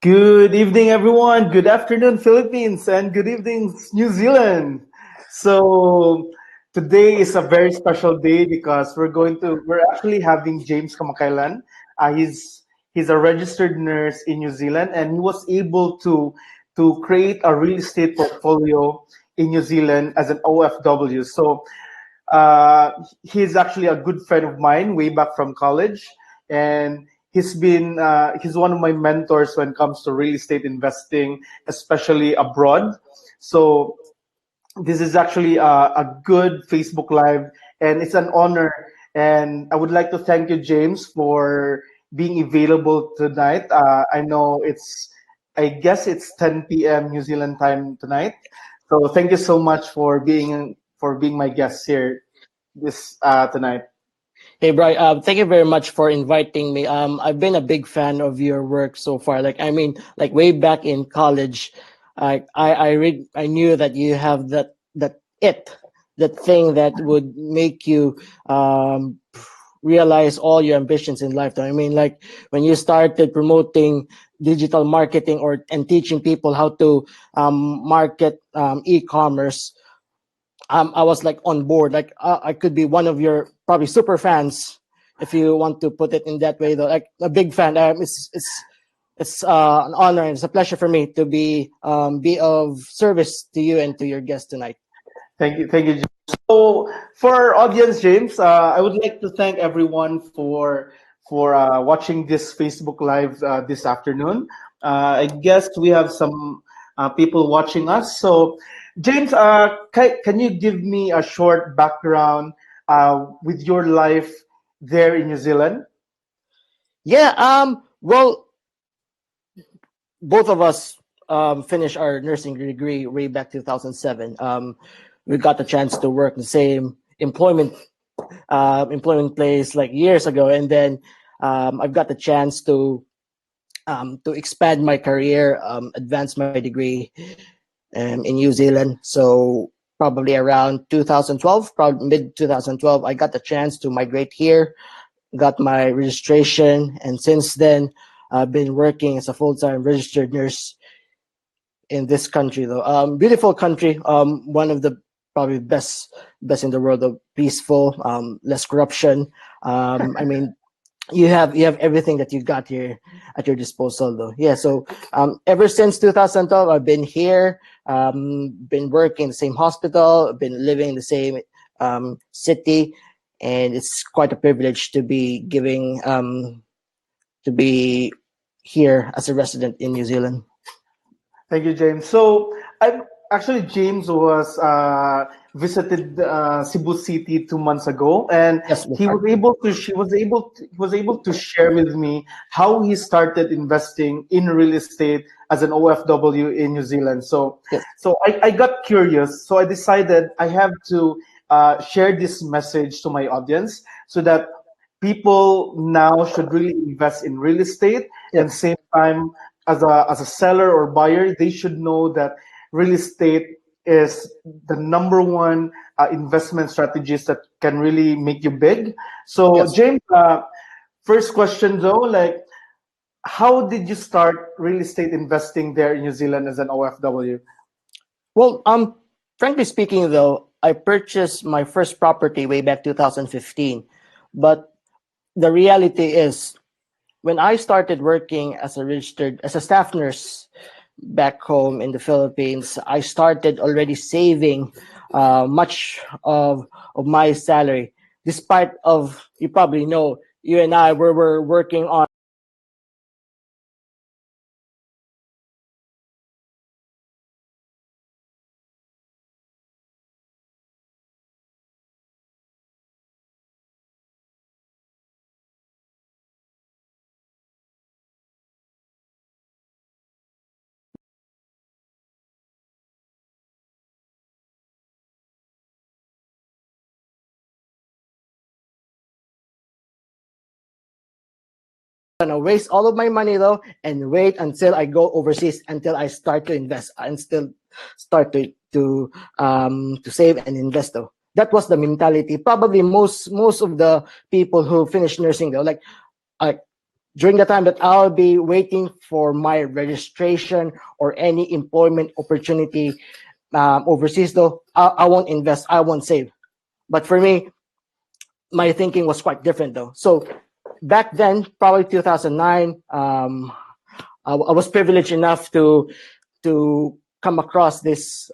Good evening, everyone. Good afternoon, Philippines, and good evening, New Zealand. So today is a very special day because we're actually having James Camacaylan. He's a registered nurse in New Zealand, and he was able to create a real estate portfolio in New Zealand as an OFW. So uh, he's actually a good friend of mine way back from college, and he's one of my mentors when it comes to real estate investing, especially abroad. So this is actually a good Facebook Live, and it's an honor. And I would like to thank you, James, for being available tonight. I know I guess it's 10 p.m. New Zealand time tonight. So thank you so much for being my guest here this tonight. Hey, Brian, thank you very much for inviting me. I've been a big fan of your work so far. Like way back in college, I knew that you have that thing that would make you realize all your ambitions in life. I mean, like when you started promoting digital marketing and teaching people how to market e-commerce. I was like on board. Like I could be one of your probably super fans, if you want to put it in that way. Though, like a big fan. It's an honor and it's a pleasure for me to be of service to you and to your guest tonight. Thank you, James. So for our audience, James, I would like to thank everyone for watching this Facebook Live this afternoon. I guess we have some people watching us. So, James, can you give me a short background with your life there in New Zealand? Yeah. Well, both of us finished our nursing degree way back 2007. We got the chance to work the same employment place like years ago, and then I've got the chance to expand my career, advance my degree in New Zealand. So probably around 2012, probably mid 2012, I got the chance to migrate here, got my registration, and since then I've been working as a full-time registered nurse in this country. Though beautiful country, one of the probably best in the world. Of peaceful, less corruption. I mean, you have everything that you got here at your disposal, though. Yeah. So ever since 2012, I've been here, been working in the same hospital, been living in the same city, and it's quite a privilege to be giving to be here as a resident in New Zealand. Thank you, James. So, I'm actually James was visited Cebu City 2 months ago, and Yes, that's he right. was able to share with me how he started investing in real estate as an OFW in New Zealand. So, Yes. I got curious. So I decided I have to share this message to my audience so that people now should really invest in real estate, and Yes. same time as a seller or buyer, they should know that real estate is the number one investment strategies that can really make you big. So, Yes. James, first question though, like, how did you start real estate investing there in New Zealand as an OFW? Well, frankly speaking, though, I purchased my first property way back 2015, but the reality is when I started working as a staff nurse back home in the Philippines, I started already saving much of my salary. Despite of, you probably know, you and I were working on gonna waste all of my money though and wait until I go overseas until I start to invest and still start to save and invest though. That was the mentality. Probably most of the people who finish nursing though, like during the time that I'll be waiting for my registration or any employment opportunity overseas, though, I won't invest, I won't save. But for me, my thinking was quite different, though. So back then, probably 2009, I was privileged enough to come across this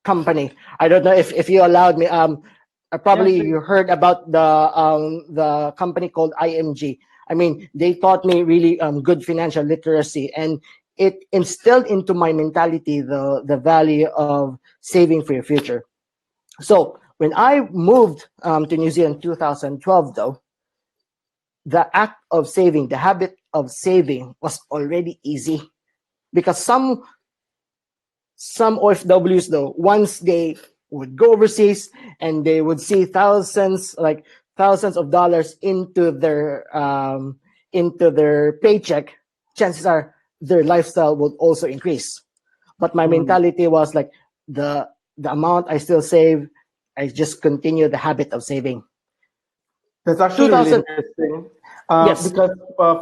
company. I don't know if you allowed me. Yeah, Probably please. you heard about the company called IMG. I mean, they taught me really good financial literacy, and it instilled into my mentality the value of saving for your future. So when I moved to New Zealand 2012, though, the act of saving, the habit of saving was already easy because some OFWs, though, once they would go overseas and they would see thousands of dollars into their paycheck, chances are their lifestyle would also increase. But my Mm. mentality was like the the amount I still save, I just continue the habit of saving. That's actually really 2000, interesting. yes, Because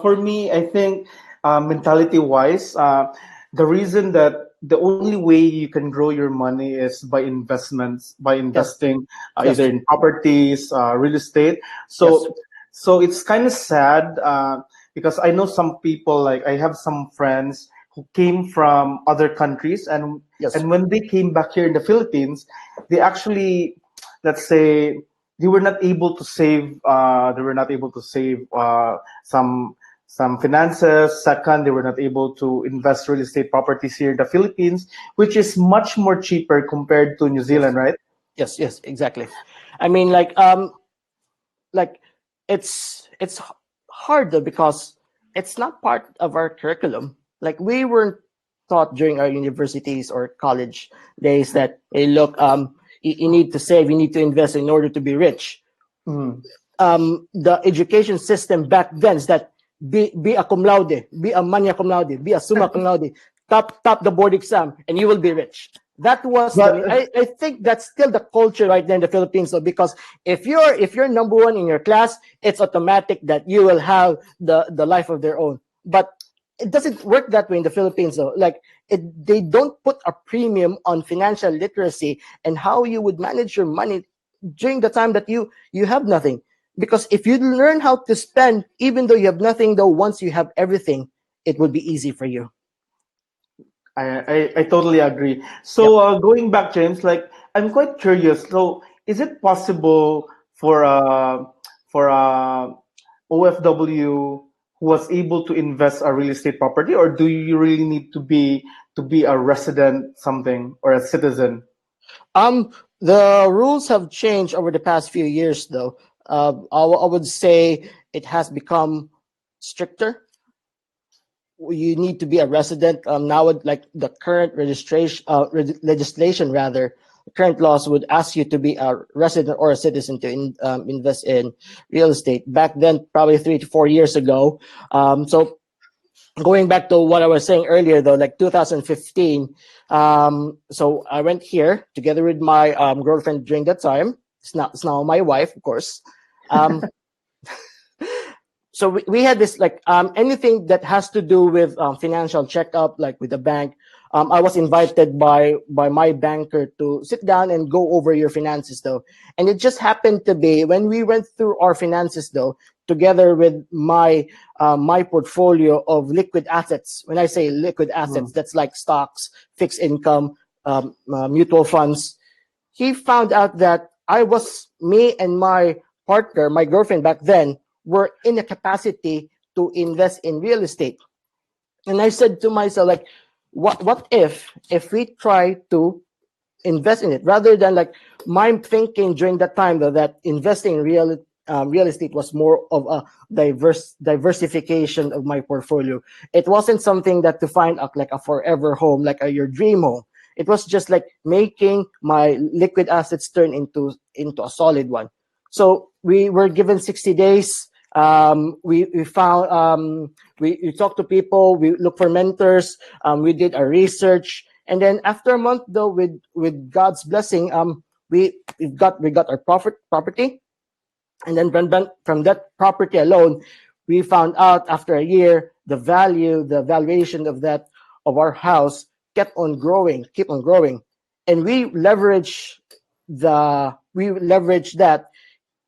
for me, I think mentality wise, the reason that the only way you can grow your money is by investments, by yes, investing either yes, in properties, real estate. yes, So, so it's kind of sad because I know some people, like I have some friends who came from other countries, yes, and when they came back here in the Philippines, they actually, let's say, they were not able to save some finances. Second, they were not able to invest real estate properties here in the Philippines, which is much more cheaper compared to New yes, Zealand, right? yes, yes, exactly. I mean, like it's hard though because it's not part of our curriculum. Like we weren't taught during our universities or college days that hey, look, you need to save, you need to invest in order to be rich. Mm. The education system back then is that be a cum laude, be a magna cum laude, be a summa cum laude, top the board exam, and you will be rich. That was But I think that's still the culture right there in the Philippines. So because if you're number one in your class, it's automatic that you will have the life of their own. But it doesn't work that way in the Philippines though. Like they don't put a premium on financial literacy and how you would manage your money during the time that you have nothing. Because if you learn how to spend, even though you have nothing, though, once you have everything, it would be easy for you. I totally agree. So Yep. going back, James, like I'm quite curious. So is it possible for OFW who was able to invest a real estate property, or do you really need to be a resident something or a citizen? Um, the rules have changed over the past few years, though. I would say it has become stricter. You need to be a resident now. Like the current legislation, rather, the current laws would ask you to be a resident or a citizen to invest in real estate. Back then, probably 3 to 4 years ago. So going back to what I was saying earlier, though, like 2015. So I went here together with my girlfriend during that time. It's now my wife, of course. Um, so we had this like anything that has to do with financial checkup, like with the bank. I was invited by my banker to sit down and go over your finances, though. And it just happened to be when we went through our finances, though, together with my portfolio of liquid assets. When I say liquid assets, Mm. that's like stocks, fixed income, mutual funds. He found out that me and my partner, my girlfriend back then, were in a capacity to invest in real estate. And I said to myself, like, what if we try to invest in it rather than like my thinking during that time though that investing in real estate was more of a diversification of my portfolio. It wasn't something that to find like a forever home, like your dream home. It was just like making my liquid assets turn into a solid one. So we were given 60 days. We found we talked to people, we looked for mentors, we did our research, and then after a month, though, with God's blessing, we got our property, and then from that property alone, we found out after a year the valuation of that of our house keep on growing, and we leverage that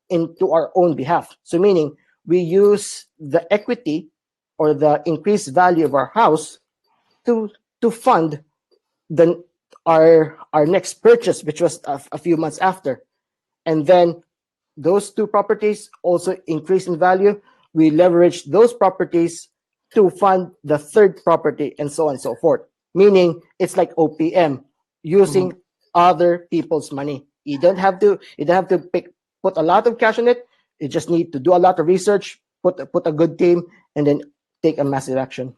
into our own behalf. So meaning we use the equity or the increased value of our house to fund the our next purchase, which was a few months after, and then those two properties also increase in value. We leverage those properties to fund the third property, and so on and so forth. Meaning, it's like OPM, using Mhm. other people's money. You don't have to put a lot of cash in it. You just need to do a lot of research, put a good team, and then take a massive action.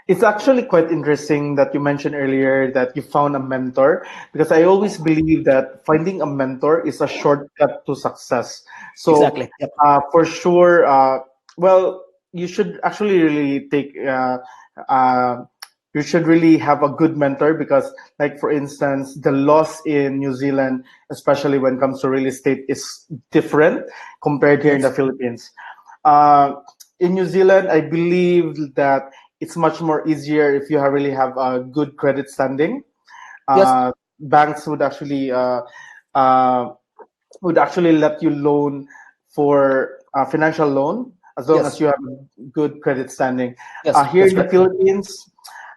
It's actually quite interesting that you mentioned earlier that you found a mentor, because I always believe that finding a mentor is a shortcut to success. So, Exactly. Yep. for sure, well, you should actually really uh, you should really have a good mentor, because, like, for instance, the laws in New Zealand, especially when it comes to real estate, is different compared here in the Yes. Philippines. Uh, in New Zealand, I believe that it's much more easier if you really have a good credit standing. Yes. Banks uh, would actually let you loan for a financial loan as long as Yes. you have good credit standing. Yes. Here That's in the correct. Philippines,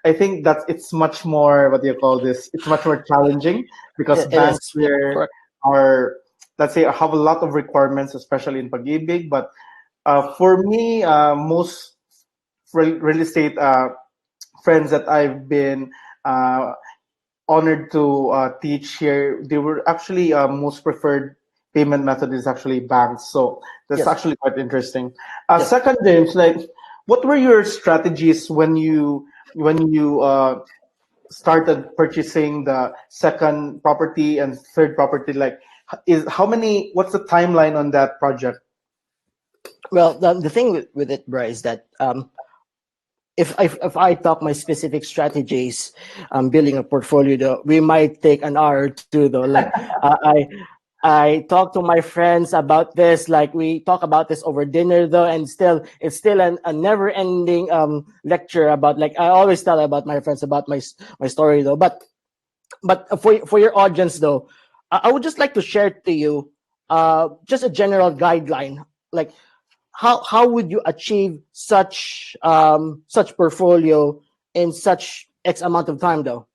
I think that it's much more, what do you call this? It's much more challenging, because It is. banks Yep. here Correct. are, let's say, have a lot of requirements, especially in pag-ibig. But for me, most real estate friends that I've been uh, honored to teach here, they were actually most preferred payment method is actually banks. So that's Yes. actually quite interesting. Yes. Second, James, like, what were your strategies when you started purchasing the second property and third property? Like, is how many? What's the timeline on that project? Well, the thing with it, Bryce, is that if I talk my specific strategies, building a portfolio, though, we might take an hour or two, though. Like I talk to my friends about this. Like we talk about this over dinner, though, and still it's still a never ending lecture about. Like I always tell about my friends about my story, though. But for your audience, though, I would just like to share to you just a general guideline, like how would you achieve such portfolio in such X amount of time, though?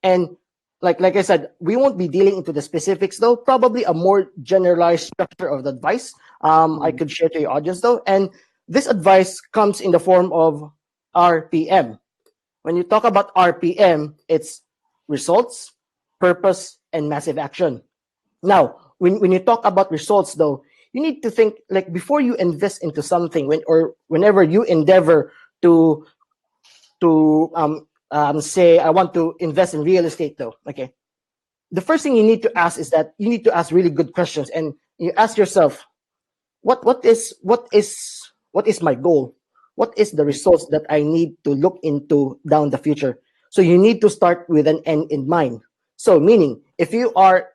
And like I said, we won't be dealing into the specifics, though. Probably a more generalized structure of the advice I Mm, could share to your audience, though. And this advice comes in the form of RPM. When you talk about RPM, it's results, purpose, and massive action. Now, when you talk about results, though, you need to think like before you invest into something, whenever you endeavor to say I want to invest in real estate, though. Okay, the first thing you need to ask is that you need to ask really good questions, and you ask yourself, what is my goal? What is the results that I need to look into down the future? So you need to start with an end in mind. So meaning if you are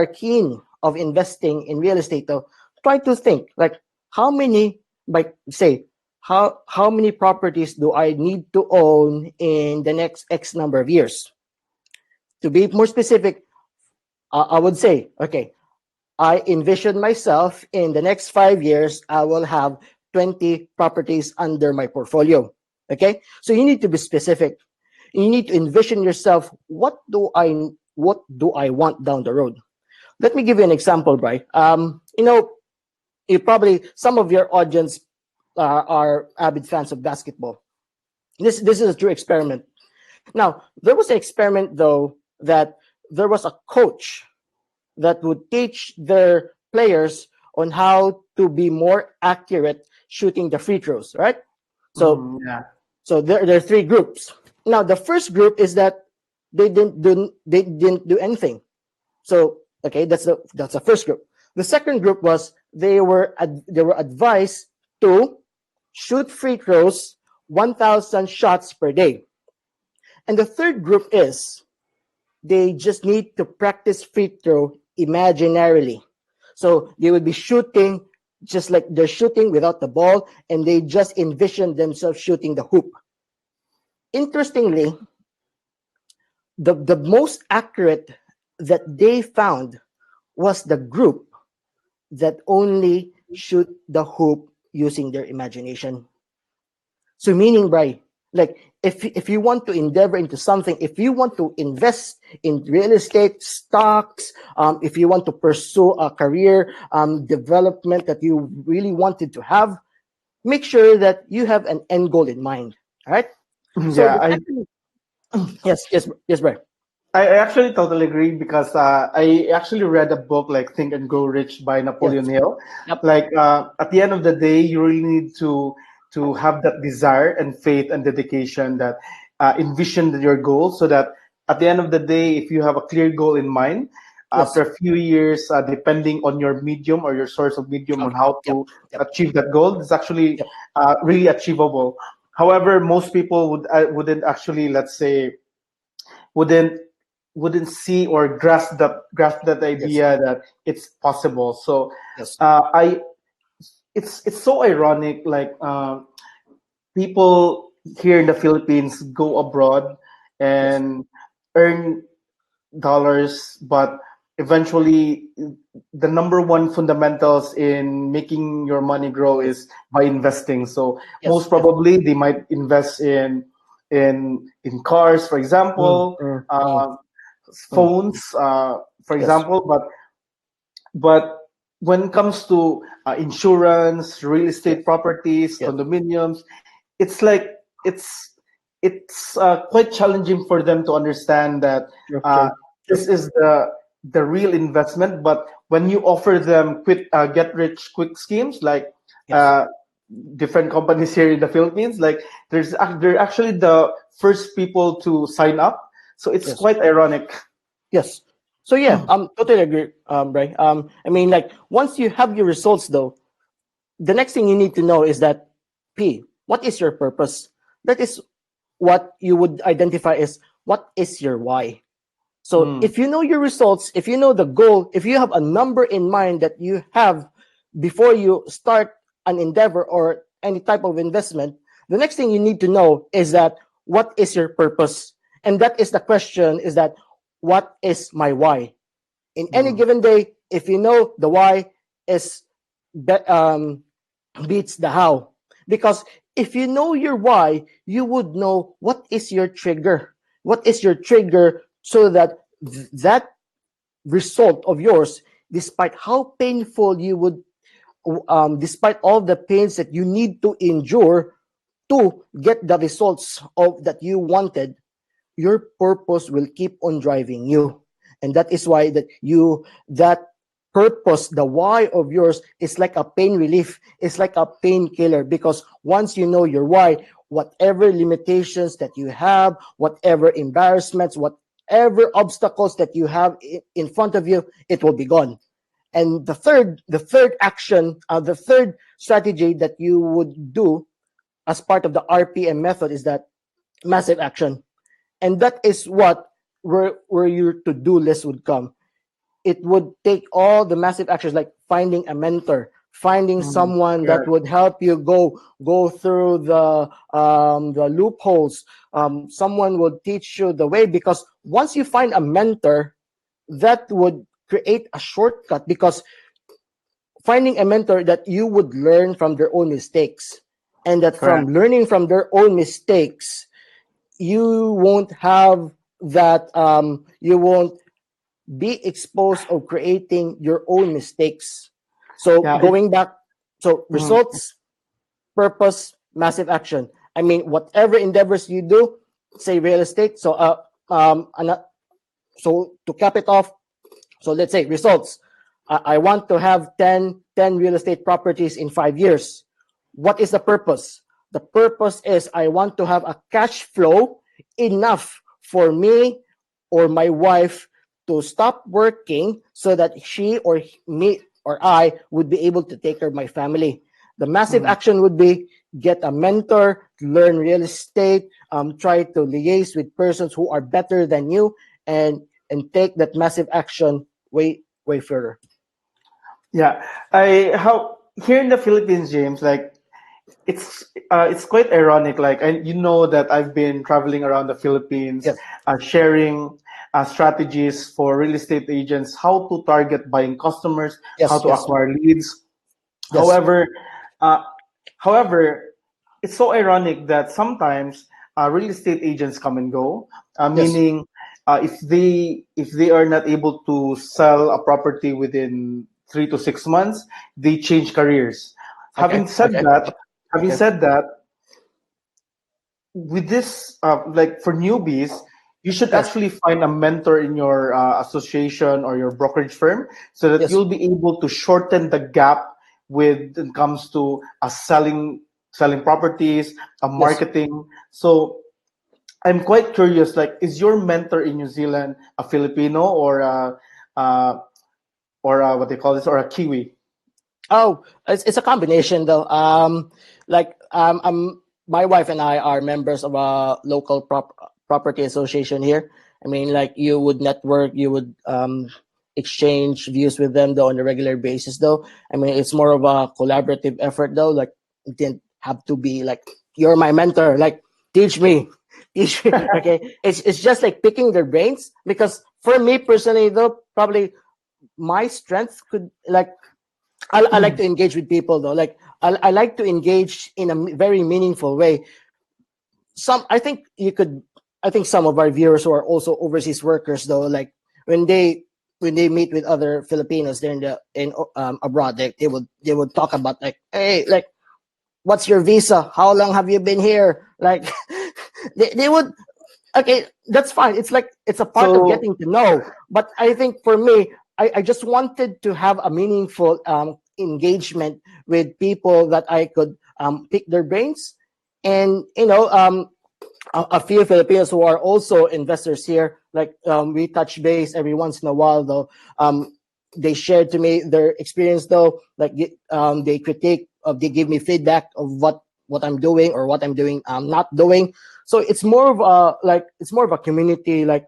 keen of investing in real estate, though, try to think like how many like say how many properties do I need to own in the next X number of years? To be more specific, I would say, okay, I envision myself in the next 5 years, I will have 20 properties under my portfolio. Okay. So you need to be specific. You need to envision yourself. What do I want down the road? Let me give you an example, Bri. You probably, some of your audience are avid fans of basketball. This is a true experiment. Now, there was an experiment though that there was a coach that would teach their players on how to be more accurate shooting the free throws, right? So yeah. there are three groups. Now the first group is that they didn't do anything. So okay, that's the first group. The second group was they were advised to shoot free throws 1,000 shots per day. And the third group is they just need to practice free throw imaginarily. So they would be shooting just like they're shooting without the ball, and they just envision themselves shooting the hoop. Interestingly, the most accurate that they found was the group that only shoot the hoop using their imagination. So meaning, Bry, like if you want to endeavor into something, if you want to invest in real estate, stocks, if you want to pursue a career development that you really wanted to have, make sure that you have an end goal in mind. All right. So Yeah, the second, yes, yes, yes, Bry. I actually totally agree because I actually read a book like Think and Grow Rich by Yes. Napoleon Hill. Yep. Like at the end of the day, you really need to have that desire and faith and dedication that envision your goal, so that at the end of the day, if you have a clear goal in mind, Yes. after a few years, depending on your medium or your source of medium on Okay. how Yep. to Yep. achieve that goal, it's actually Yep. really achievable. However, most people wouldn't actually, let's say, wouldn't wouldn't see or grasp that Yes. idea that it's possible. So Yes. I it's so ironic. Like people here in the Philippines go abroad Yes. and earn dollars, but eventually the number one fundamentals in making your money grow Yes. is by investing. So Yes. most Yes. probably they might invest in cars, for Mm, example, mm, mm, uh, mm. phones, for Yes. example. But when it comes to insurance, real Yes. estate properties, Yes. condominiums, it's like it's it's quite challenging for them to understand that True. uh, True. True. this is the real investment. But when you offer them quick get rich quick schemes, like Yes. uh, different companies here in the Philippines, like they're actually the first people to sign up. So it's Yes. quite ironic. Yes. So yeah, totally agree, Bray. I mean, like once you have your results, though, the next thing you need to know is that P. What is your purpose? That is what you would identify as what is your why. So Mm, if you know your results, if you know the goal, if you have a number in mind that you have before you start an endeavor or any type of investment, the next thing you need to know is that what is your purpose? And that is the question is that what is my why? In any mm, given day, if you know the why is beats the how. Because if you know your why, you would know what is your trigger. What is your trigger so that that result of yours, despite how painful you would, despite all the pains that you need to endure to get the results of that you wanted, your purpose will keep on driving you. And that is why that purpose, the why of yours is like a pain relief, it's like a painkiller, because once you know your why, whatever limitations that you have, whatever embarrassments, whatever obstacles that you have in front of you, it will be gone. And the third action, the third strategy that you would do as part of the RPM method is that massive action. And that is what where your to-do list would come. It would take all the massive actions like finding a mentor, finding mm. someone that Correct. would help you go through the loopholes. Someone would teach you the way, because once you find a mentor, that would create a shortcut, because finding a mentor that you would learn from their own mistakes, and that from Correct. learning from their own mistakes, you won't have that you won't be exposed of creating your own mistakes. So Yeah. going back, so Mm, results, purpose, massive action. I mean, whatever endeavors you do, say real estate. So so to cap it off, so let's say results. I want to have ten real estate properties in 5 years. What is the purpose? The purpose is I want to have a cash flow enough for me or my wife to stop working so that she or me or I would be able to take care of my family. The massive mm. action would be get a mentor, learn real estate, try to liaise with persons who are better than you, and take that massive action way further. Yeah. I how here in the Philippines, James, like it's quite ironic. Like, and you know that I've been traveling around the Philippines, Yes, sharing strategies for real estate agents, how to target buying customers, how yes, to yes, acquire leads. yes. However, uh, however, it's so ironic that sometimes real estate agents come and go, Yes. meaning if they are not able to sell a property within 3 to 6 months, they change careers. Okay. Having said Okay. that, having Okay. said that, with this, like for newbies, you should Yes. actually find a mentor in your association or your brokerage firm so that Yes. you'll be able to shorten the gap with when it comes to selling properties, Yes. marketing. So I'm quite curious. Like, is your mentor in New Zealand a Filipino uh, what they call this, or a Kiwi? Oh, it's a combination though. My wife and I are members of a local property association here. I mean, like you would network, you would exchange views with them though on a regular basis though. I mean, it's more of a collaborative effort though. Like, it didn't have to be like you're my mentor. Like, teach me, teach me. Okay, it's just like picking their brains because for me personally though, probably my strength could like I like to engage with people though. Like I like to engage in a very meaningful way. Some I think you could. I think some of our viewers who are also overseas workers though, like when they when they meet with other Filipinos, they're in abroad. They would talk about like, hey, like what's your visa? How long have you been here? Like they would okay, that's fine. It's like it's a part of So getting to know. But I think for me, I just wanted to have a meaningful engagement with people that I could pick their brains. And a few Filipinos who are also investors here, like we touch base every once in a while though. They shared to me their experience though, like they critique, they give me feedback of what I'm doing or what I'm doing not doing. So it's more of a it's more of a community. Like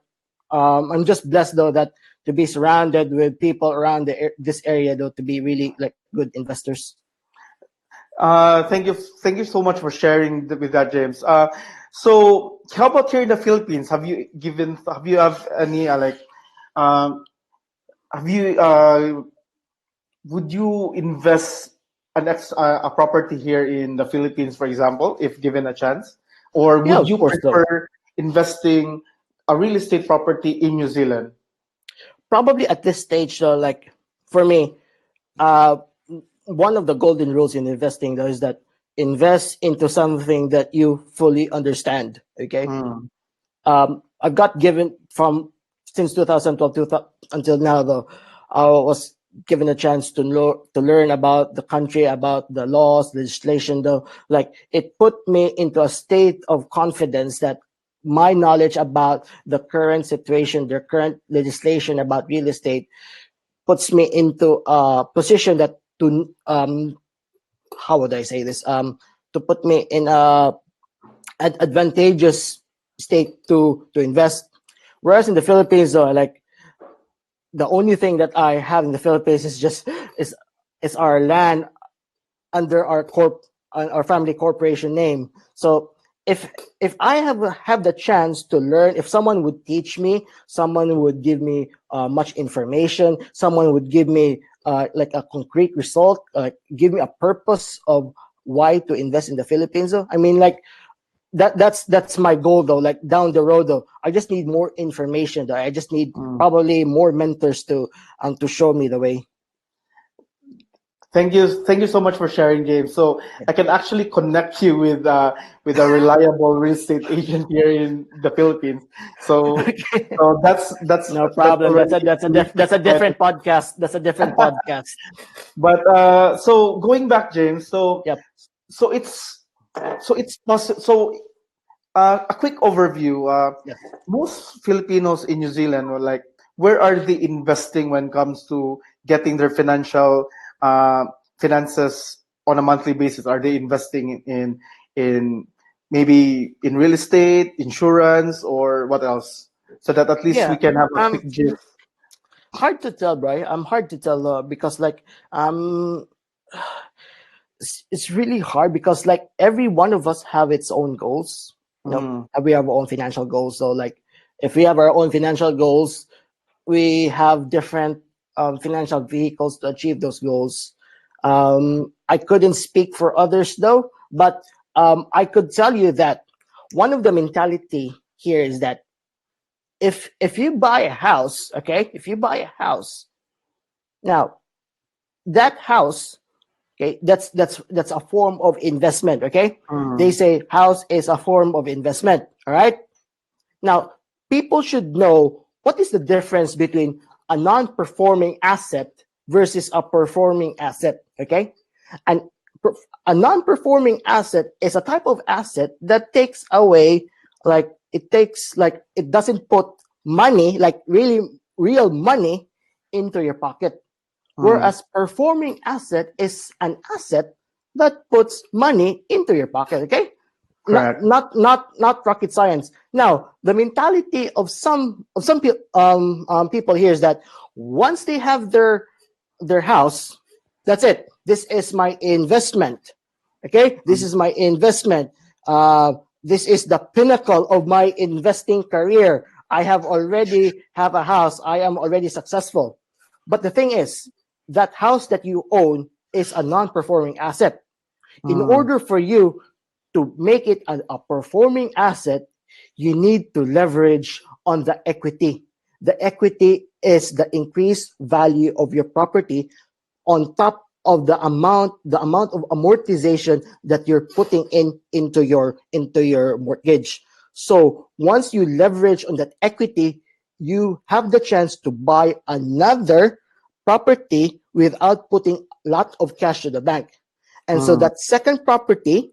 I'm just blessed though that to be surrounded with people around this area though to be really like good investors. thank you so much for sharing with that, James. So how about here in the Philippines? Have you have any um, have you would you invest a property here in the Philippines, for example, if given a chance, or Yeah, would of you course though. prefer investing a real estate property in New Zealand? Probably at this stage though, like for me, uh, one of the golden rules in investing though is that invest into something that you fully understand. Okay. Mm. I've got given from since 2012 until now though, I was given a chance to learn about the country, about the laws, legislation though. Like it put me into a state of confidence that my knowledge about the current situation, the current legislation about real estate puts me into a position that to how would I say this to put me in a advantageous state to invest. Whereas in the Philippines, though, like the only thing that I have in the Philippines is just is is our land under our family corporation name. So if if I have the chance to learn, if someone would teach me, someone would give me much information, someone would give me like a concrete result, give me a purpose of why to invest in the Philippines. Though. I mean, like that's my goal though. Like down the road though, I just need more information. Though I just need Mm. probably more mentors to show me the way. Thank you so much for sharing, James. So I can actually connect you with a reliable real estate agent here in the Philippines. So Okay. so No that's problem. already That's a different podcast. That's a different podcast. But so going back, James. Yep. So it's so it's possi- so a quick overview. Yes. Most Filipinos in New Zealand were like, where are they investing when it comes to getting their uh, finances on a monthly basis? Are they investing in maybe in real estate, insurance, or what else? So that at least we Yeah. can have a quick gist. Hard to tell, bro. I'm hard to tell because like um it's really hard because like every one of us have its own goals. Mm, We have our own financial goals. So like if we have our own financial goals, we have different financial vehicles to achieve those goals. I couldn't speak for others though, but I could tell you that one of the mentality here is that if you buy a house, okay, if you buy a house now, that house, okay, that's a form of investment. Okay, they mm, say house is a form of investment. All right. Now, people should know what is the difference between a non-performing asset versus a performing asset. Okay, and a non-performing asset is a type of asset that takes away, like it takes, like it doesn't put money, like really real money, into your pocket. mm. Whereas performing asset is an asset that puts money into your pocket. Okay, Correct. not rocket science. Now, the mentality of some people here is that once they have their house, that's it. This is my investment. Okay, this Mm, is my investment. This is the pinnacle of my investing career. I have already have a house. I am already successful. But the thing is, that house that you own is a non-performing asset. In mm. order for you to make it a performing asset, you need to leverage on the equity. The equity is the increased value of your property on top of the amount of amortization that you're putting into your mortgage. So once you leverage on that equity, you have the chance to buy another property without putting a lot of cash to the bank. And so Mm, that second property,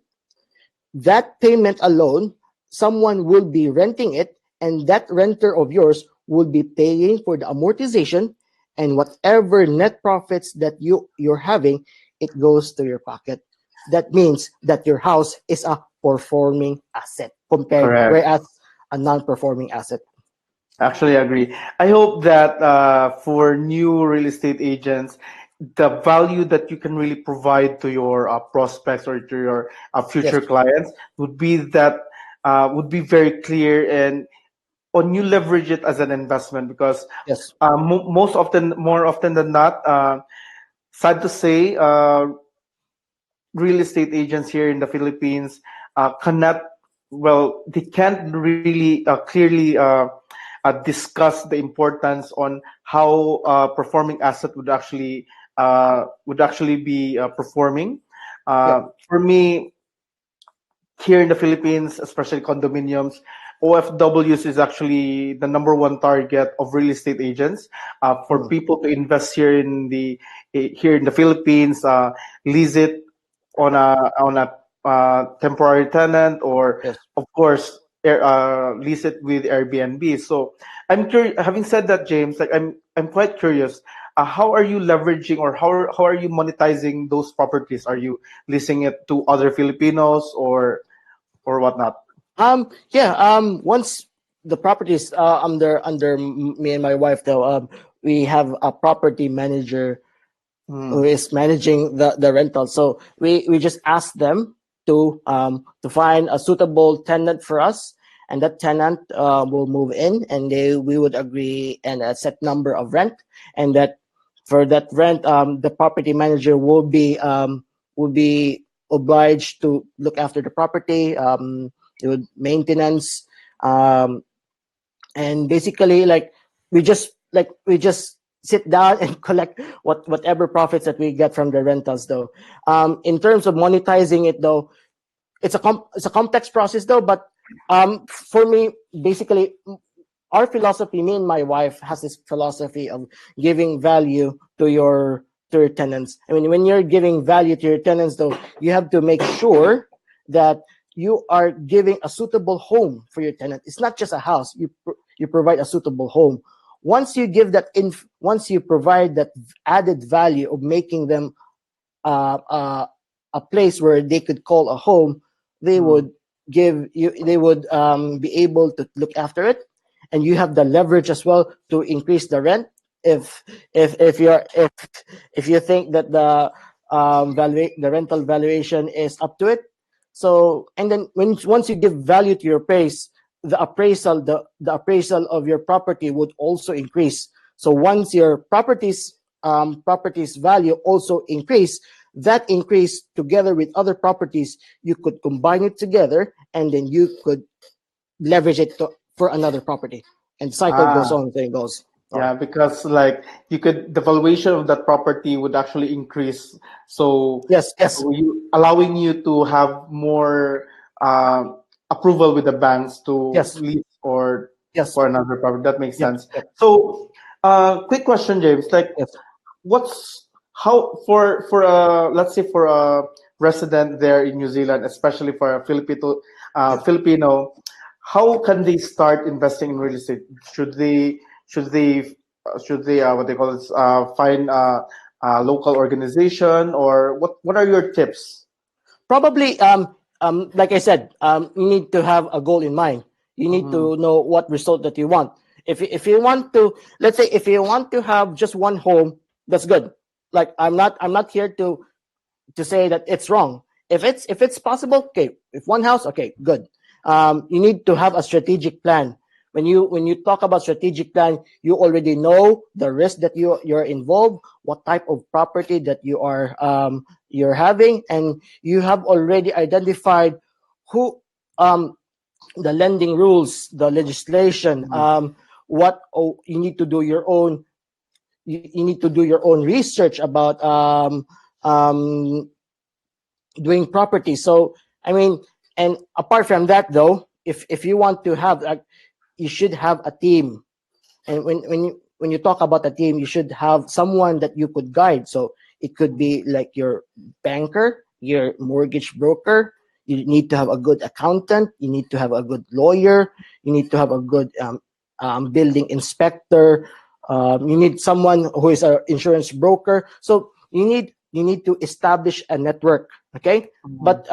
that payment alone, someone will be renting it, and that renter of yours will be paying for the amortization, and whatever net profits that you're having, it goes to your pocket. That means that your house is a performing asset compared, correct. whereas a non-performing asset. Actually, I agree. I hope that for new real estate agents, the value that you can really provide to your prospects or to your Yes, future clients would be very clear, and on you leverage it as an investment because yes, most often, more often than not, sad to say, real estate agents here in the Philippines cannot, well, they can't really clearly discuss the importance on how performing asset would actually be performing. yeah, For me, here in the Philippines, especially condominiums, OFWs is actually the number one target of real estate agents for mm, people to invest here in the Philippines, lease it on a temporary tenant, or yes. of course lease it with Airbnb. So I'm curious. Having said that, James, like I'm quite curious. How are you leveraging, or how are you monetizing those properties? Are you leasing it to other Filipinos or whatnot? Yeah. Once the property is under me and my wife, though, we have a property manager who Mm, is managing the rental. So we just ask them to find a suitable tenant for us, and that tenant will move in, and we would agree and a set number of rent, and that for that rent, the property manager will be obliged to look after the property, do maintenance, um, and basically we just sit down and collect whatever profits that we get from the rentals though. In terms of monetizing it though, it's a complex process though, but for me, basically, our philosophy, me and my wife has this philosophy of giving value to your tenants. I mean, when you're giving value to your tenants though, you have to make sure that you are giving a suitable home for your tenant. It's not just a house. You provide a suitable home. Once you provide that added value of making them a place where they could call a home, they mm, would give you they would be able to look after it, and you have the leverage as well to increase the rent. If if if you're if you think that the rental valuation is up to it. So, and then once you give value to your place, the appraisal of your property would also increase. So once your properties value also increase, that increase together with other properties, you could combine it together, and then you could leverage it for another property, and cycle goes Ah, on, thing goes on. yeah, because like the valuation of that property would actually increase. So, Yes, yes, so you allowing you to have more approval with the banks to yes, lease or yes, for another property. That makes yep, sense. yep, So, quick question, James. Like, yes. what's how for let's say for a resident there in New Zealand, especially for a Filipino, how can they start investing in real estate? Should they should they what they call it find a local organization, or what are your tips? Probably, like I said, you need to have a goal in mind. You need Mm-hmm. to know what result that you want. If you want to, let's say, if you want to have just one home, that's good. Like I'm not here to say that it's wrong. If it's possible, okay. If one house, okay, good. You need to have a strategic plan. When you talk about strategic plan, you already know the risk that you're involved, what type of property that you're having, and you have already identified who the lending rules, the legislation, what you need to do your own. You need to do your own research about um, doing property. So I mean, and apart from that, though, if you want to have, like, you should have a team. And when you talk about a team, you should have someone that you could guide. So it could be like your banker, your mortgage broker. You need to have a good accountant. You need to have a good lawyer. You need to have a good building inspector. You need someone who is an insurance broker. So you need to establish a network. Okay, Mm-hmm. but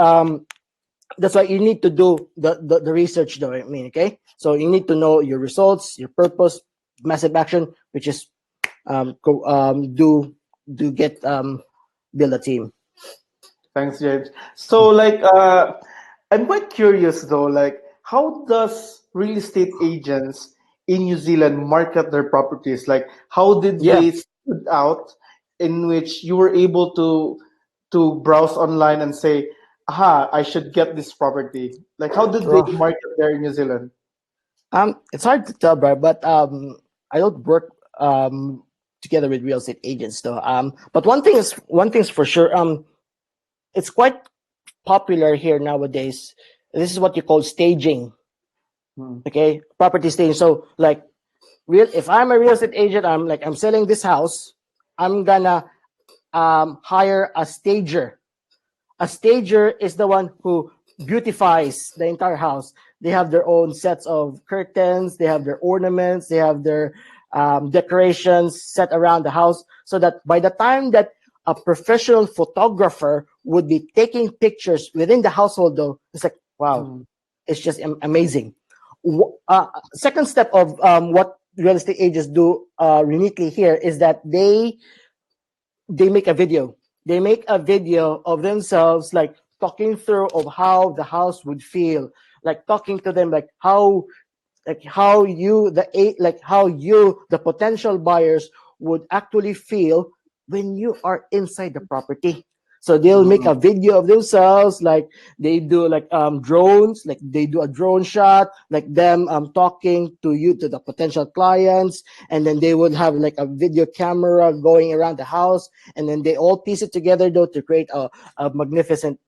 that's why you need to do the research, though. I mean, okay, so you need to know your results, your purpose, massive action, which is do get build a team. Thanks, James. So, like, I'm quite curious though, like, how does real estate agents in New Zealand market their properties? Like, how did Yeah, they stood out in which you were able to browse online and say, aha, I should get this property? Like, how did they well, market there in New Zealand? it's hard to tell, bro, but I don't work together with real estate agents, though. But one thing's for sure. It's quite popular here nowadays. This is what you call staging. Hmm. Okay, property staging. So, like, if I'm a real estate agent, I'm selling this house. I'm gonna hire a stager. A stager is the one who beautifies the entire house. They have their own sets of curtains, they have their ornaments, they have their decorations set around the house, so that by the time that a professional photographer would be taking pictures within the household, though, it's like, wow, Hmm. it's just amazing. Second step of what real estate agents do uniquely here is that they make a video. They make a video of themselves, like talking through of how the house would feel, like talking to them, like how you the potential buyers would actually feel when you are inside the property. So they'll make Hmm. a video of themselves, like they do, like drones, like they do a drone shot, like them talking to you, to the potential clients, and then they would have like a video camera going around the house, and then they all piece it together, though, to create a magnificent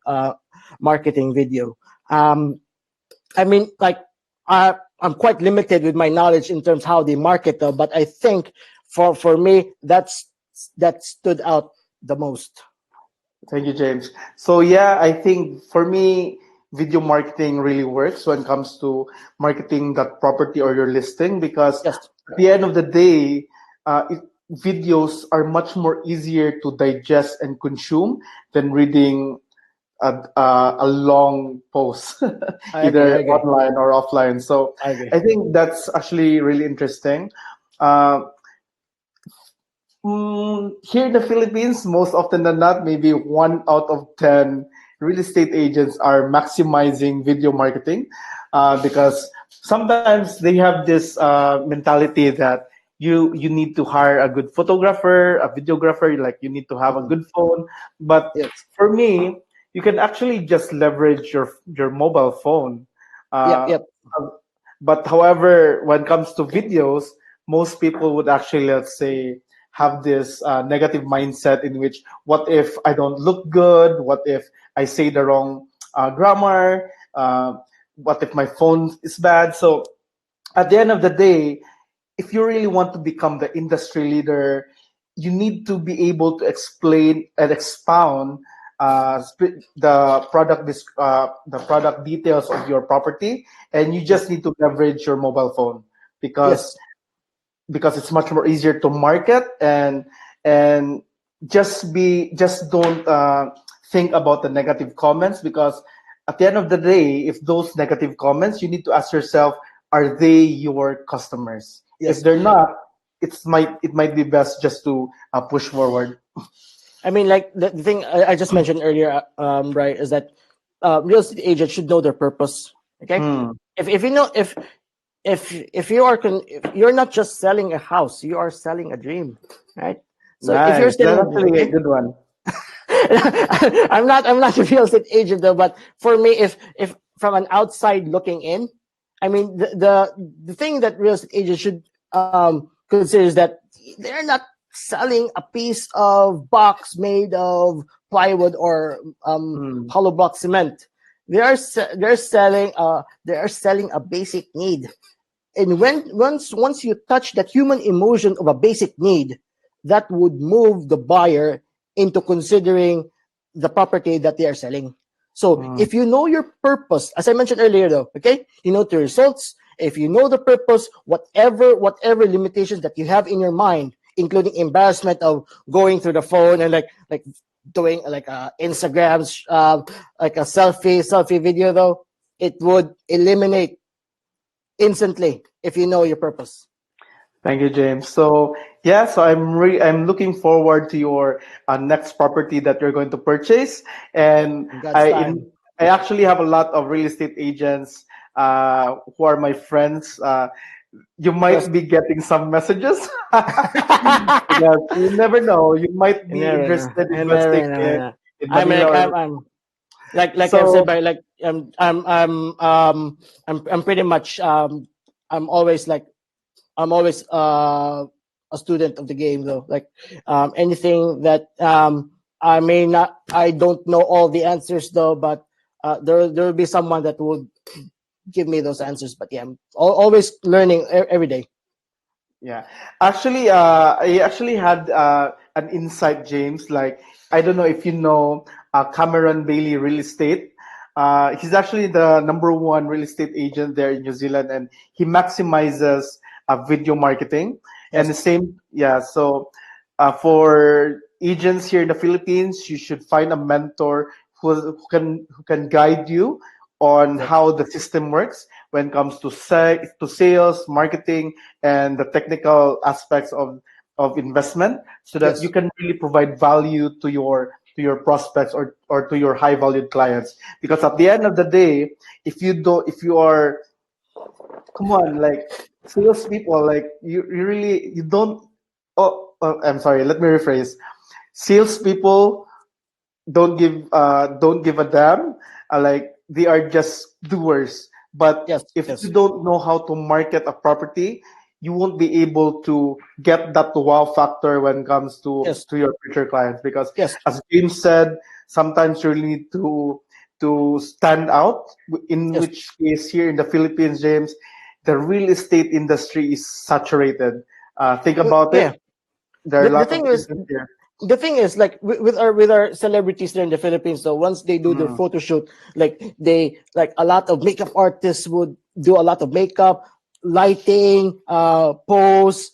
marketing video. I mean, like, I'm quite limited with my knowledge in terms how they market, though, but I think for me, that stood out the most. Thank you, James. So yeah, I think for me, video marketing really works when it comes to marketing that property or your listing because Yes, at the end of the day, videos are much more easier to digest and consume than reading a long post, I agree. either I agree. online or offline. So I agree. I think that's actually really interesting. Uh, Here in the Philippines, most often than not, maybe 1 out of 10 real estate agents are maximizing video marketing, because sometimes they have this mentality that you need to hire a good photographer, a videographer, like you need to have a Mm. good phone. But Yes. for me, you can actually just leverage your mobile phone. Yep. Uh, Yep. but however, when it comes to videos, most people would actually, let's say, have this negative mindset in which, what if I don't look good? What if I say the wrong grammar? What if my phone is bad? So at the end of the day, if you really want to become the industry leader, you need to be able to explain and expound the product details of your property, and you Yep. just need to leverage your mobile phone, because Yes. it's much more easier to market, and just don't think about the negative comments, because at the end of the day, if those negative comments, you need to ask yourself, are they your customers? If Yes. they're not, it might be best just to push forward. I mean, like the thing I just mentioned earlier, right, is that real estate agents should know their purpose. Okay, Hmm. if you know if you are if you're not just selling a house, you are selling a dream, right? So if you're Nice, selling that's a dream, actually a okay, good one. I'm not a real estate agent though, but for me, if from an outside looking in, I mean the thing that real estate agents should consider is that they're not selling a piece of box made of plywood or Hmm. hollow block cement. They're selling a basic need, and once you touch that human emotion of a basic need, that would move the buyer into considering the property that they are selling. So Hmm. if you know your purpose, as I mentioned earlier though, okay, you know the results. If you know the purpose, whatever limitations that you have in your mind, including embarrassment of going through the phone and like doing like Instagrams, like a selfie video though, it would eliminate instantly if you know your purpose. Thank you, James. So yeah, so I'm looking forward to your next property that you're going to purchase, and In God's I time. in I actually have a lot of real estate agents who are my friends. You Yes. might be getting some messages because you never know. You might You be never know. interested You investing never know. in Yeah. I'm Manila like or like I've said so. by like I'm pretty much I'm always a student of the game though. Like anything that I don't know all the answers though, but there will be someone that would give me those answers. But yeah, I'm always learning every day. Yeah, actually, I actually had an insight, James. Like, I don't know if you know Cameron Bailey Real Estate. He's actually the number one real estate agent there in New Zealand, and he maximizes video marketing. And Yes. the same, yeah. So, for agents here in the Philippines, you should find a mentor who can guide you on Yep. how the system works when it comes to sales, marketing, and the technical aspects of investment, so that you Yes. can really provide value to your prospects, or to your high valued clients. Because at the end of the day, if you are, come on, like, salespeople, like, you really, you don't, I'm sorry, let me rephrase. Salespeople don't give a damn. Like, they are just doers. But Yes. if you Yes. don't know how to market a property, you won't be able to get that wow factor when it comes to Yes. to your future clients. Because, Yes. as James said, sometimes you really need to stand out. In Yes. which case, here in the Philippines, James, the real estate industry is saturated. Think about it. Yeah. There are a The lot of thing is, agents here. like with our celebrities there in the Philippines, so once they do their Mm. photo shoot, like they like a lot of makeup artists would do a lot of makeup, lighting, pose,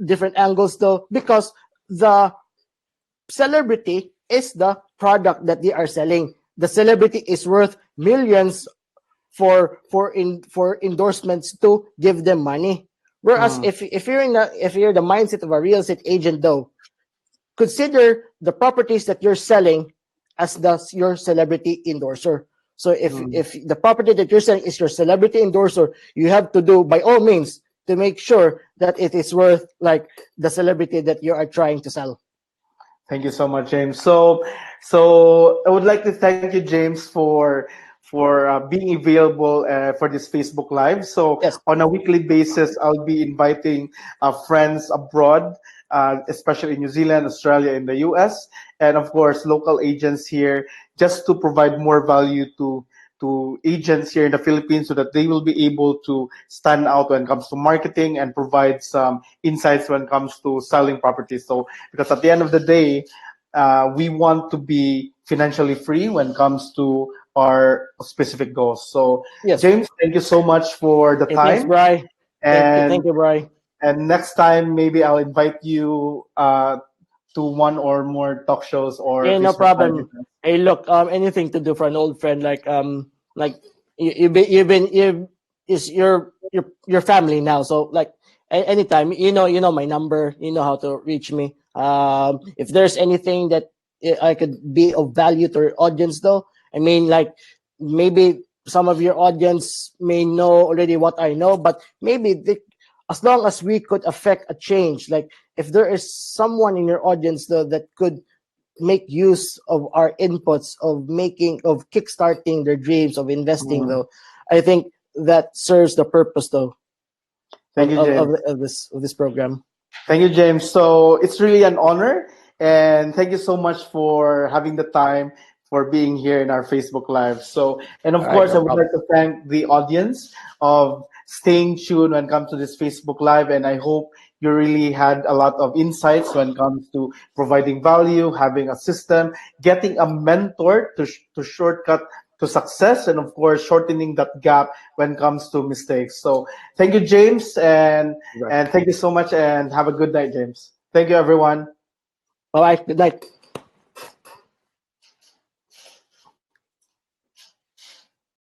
different angles though, because the celebrity is the product that they are selling. The celebrity is worth millions for endorsements to give them money, Whereas Mm. if you're the mindset of a real estate agent, though, consider the properties that you're selling as your celebrity endorser. So Mm. if the property that you're selling is your celebrity endorser, you have to do by all means to make sure that it is worth like the celebrity that you are trying to sell. Thank you so much, James. So I would like to thank you, James, for being available for this Facebook Live. So Yes, on a weekly basis, I'll be inviting friends abroad, especially in New Zealand, Australia, and the US, and of course local agents here, just to provide more value to agents here in the Philippines so that they will be able to stand out when it comes to marketing and provide some insights when it comes to selling properties. So because at the end of the day, we want to be financially free when it comes to our specific goals. So, yes. James, thank you so much for the Hey, thanks, time. Bry. And Thank you, Bry. next time, maybe I'll invite you to one or more talk shows or Hey, no Facebook Live problem. events. Hey, look, anything to do for an old friend, like you've been you is your family now. So like anytime, you know my number, you know how to reach me. If there's anything that I could be of value to your audience, though, I mean, like maybe some of your audience may know already what I know, but maybe as long as we could affect a change, like if there is someone in your audience though that could make use of our inputs of kickstarting their dreams of investing Mm. though, I think that serves the purpose though Thank you, James. of this program. Thank you, James. So it's really an honor, and thank you so much for having the time for being here in our Facebook Live. So, and of All right, course, I no would problem. like to thank the audience of staying tuned when it comes to this Facebook Live, and I hope you really had a lot of insights when it comes to providing value, having a system, getting a mentor to shortcut to success, and of course, shortening that gap when it comes to mistakes. So, thank you, James, Right. and thank you so much, and have a good night, James. Thank you, everyone. All right, good night.